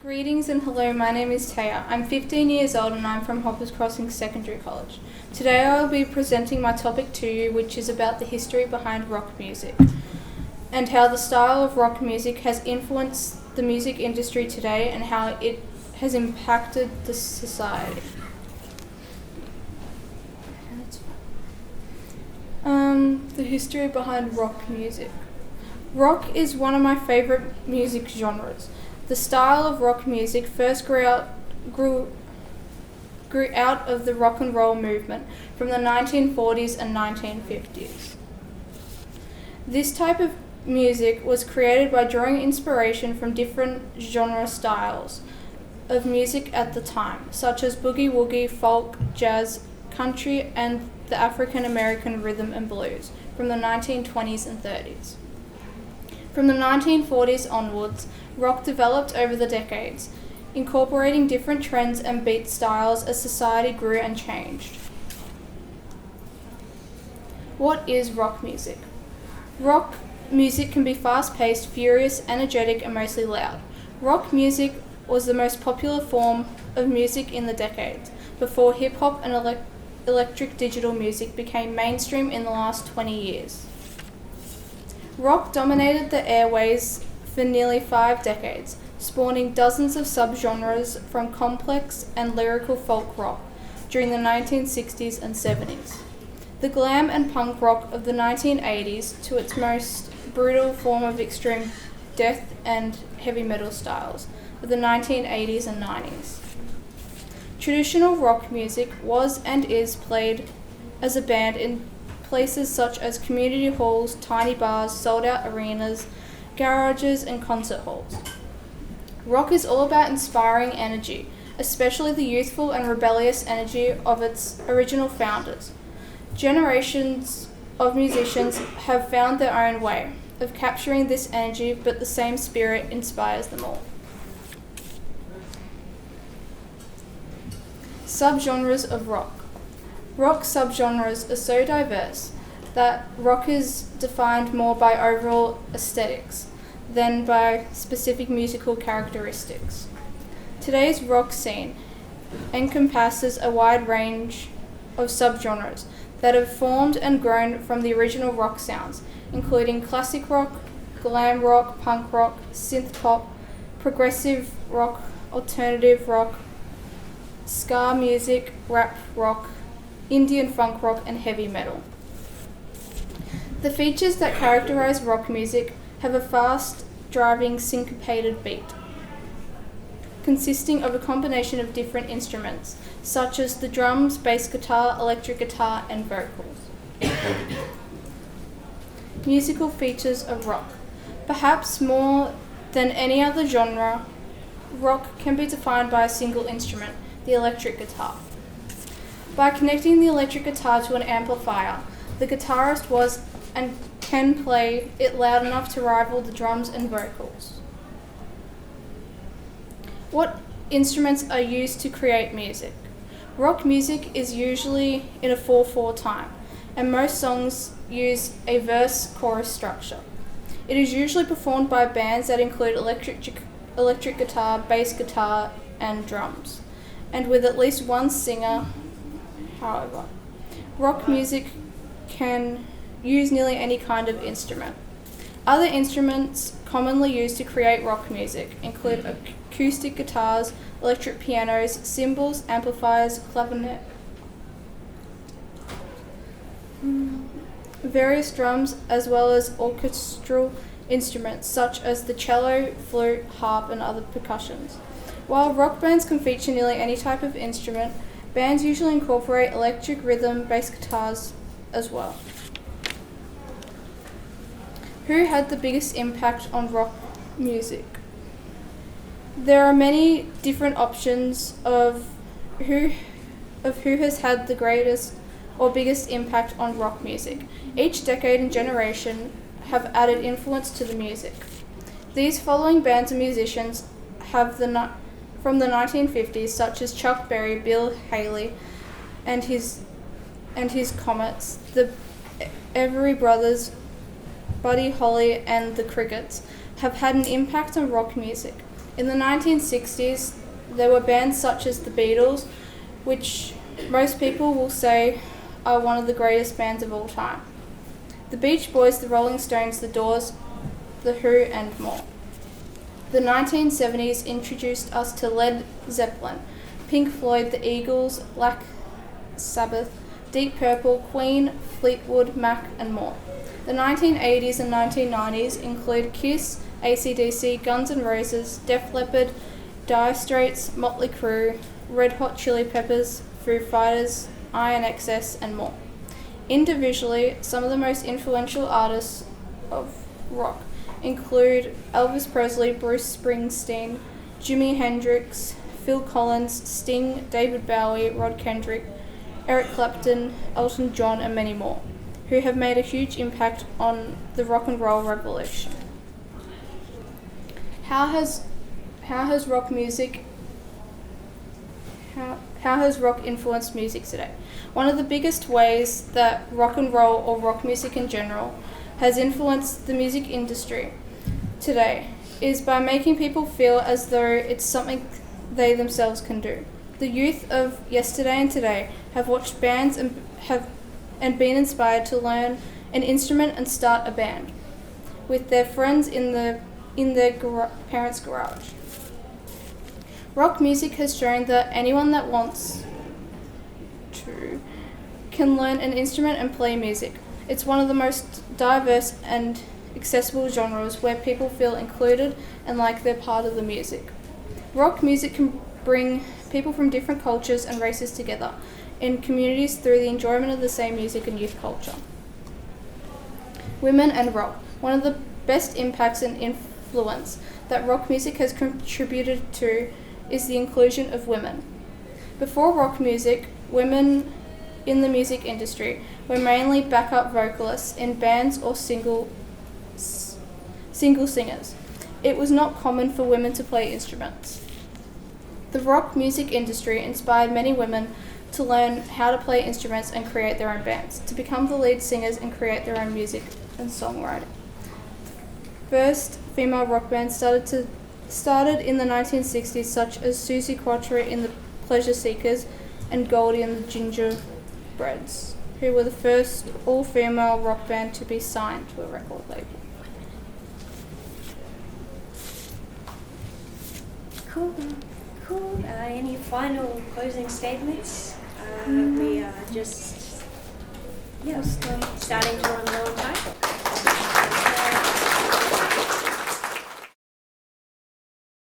Greetings and hello, my name is Taya. I'm 15 years old and I'm from Hoppers Crossing Secondary College. Today I will be presenting my topic to you, which is about the history behind rock music and how the style of rock music has influenced the music industry today and how it has impacted the society. The history behind rock music. Rock is one of my favourite music genres. The style of rock music first grew out of the rock and roll movement from the 1940s and 1950s. This type of music was created by drawing inspiration from different genre styles of music at the time, such as boogie-woogie, folk, jazz, country, and the African American rhythm and blues from the 1920s and 30s. From the 1940s onwards, rock developed over the decades, incorporating different trends and beat styles as society grew and changed. What is rock music? Rock music can be fast-paced, furious, energetic, and mostly loud. Rock music was the most popular form of music in the decades, before hip-hop and electric digital music became mainstream in the last 20 years. Rock dominated the airways for nearly 5 decades, spawning dozens of subgenres from complex and lyrical folk rock during the 1960s and 70s. The glam and punk rock of the 1980s to its most brutal form of extreme death and heavy metal styles of the 1980s and 90s. Traditional rock music was and is played as a band in places such as community halls, tiny bars, sold-out arenas, garages, and concert halls. Rock is all about inspiring energy, especially the youthful and rebellious energy of its original founders. Generations of musicians have found their own way of capturing this energy, but the same spirit inspires them all. Subgenres of rock. Rock subgenres are so diverse that rock is defined more by overall aesthetics than by specific musical characteristics. Today's rock scene encompasses a wide range of subgenres that have formed and grown from the original rock sounds, including classic rock, glam rock, punk rock, synth pop, progressive rock, alternative rock, ska music, rap rock, Indian funk rock, and heavy metal. The features that characterize rock music have a fast, driving, syncopated beat, consisting of a combination of different instruments, such as the drums, bass guitar, electric guitar, and vocals. Musical features of rock. Perhaps more than any other genre, rock can be defined by a single instrument, the electric guitar. By connecting the electric guitar to an amplifier, the guitarist was and can play it loud enough to rival the drums and vocals. What instruments are used to create music? Rock music is usually in a 4/4 time, and most songs use a verse-chorus structure. It is usually performed by bands that include electric guitar, bass guitar, and drums, and with at least one singer. However, rock music can use nearly any kind of instrument. Other instruments commonly used to create rock music include acoustic guitars, electric pianos, cymbals, amplifiers, clarinet, various drums, as well as orchestral instruments such as the cello, flute, harp, and other percussions. While rock bands can feature nearly any type of instrument, bands usually incorporate electric rhythm bass guitars as well. Who had the biggest impact on rock music? There are many different options of who has had the greatest or biggest impact on rock music. Each decade and generation have added influence to the music. These following bands and musicians have from the 1950s, such as Chuck Berry, Bill Haley, and his Comets, the Everly Brothers, Buddy Holly, and the Crickets, have had an impact on rock music. In the 1960s, there were bands such as the Beatles, which most people will say are one of the greatest bands of all time. The Beach Boys, the Rolling Stones, the Doors, the Who, and more. The 1970s introduced us to Led Zeppelin, Pink Floyd, the Eagles, Black Sabbath, Deep Purple, Queen, Fleetwood Mac, and more. The 1980s and 1990s include Kiss, AC/DC, Guns N' Roses, Def Leppard, Dire Straits, Motley Crue, Red Hot Chili Peppers, Foo Fighters, Iron XS, and more. Individually, some of the most influential artists of rock include Elvis Presley, Bruce Springsteen, Jimi Hendrix, Phil Collins, Sting, David Bowie, Rod Kendrick, Eric Clapton, Elton John, and many more, who have made a huge impact on the rock and roll revolution. How has rock influenced music today? One of the biggest ways that rock and roll, or rock music in general, has influenced the music industry today is by making people feel as though it's something they themselves can do. The youth of yesterday and today have watched bands and been inspired to learn an instrument and start a band with their friends in their parents' garage. Rock music has shown that anyone that wants to can learn an instrument and play music. It's one of the most diverse and accessible genres where people feel included and like they're part of the music. Rock music can bring people from different cultures and races together in communities through the enjoyment of the same music and youth culture. Women and rock. One of the best impacts and influence that rock music has contributed to is the inclusion of women. Before rock music, women in the music industry were mainly backup vocalists in bands or single singers. It was not common for women to play instruments. The rock music industry inspired many women to learn how to play instruments and create their own bands, to become the lead singers and create their own music and songwriting. First female rock bands started in the 1960s, such as Susie Quatro in the Pleasure Seekers and Goldie and the Gingerbreads, who were the first all-female rock band to be signed to a record label. Cool. Any final closing statements? We are just starting to run low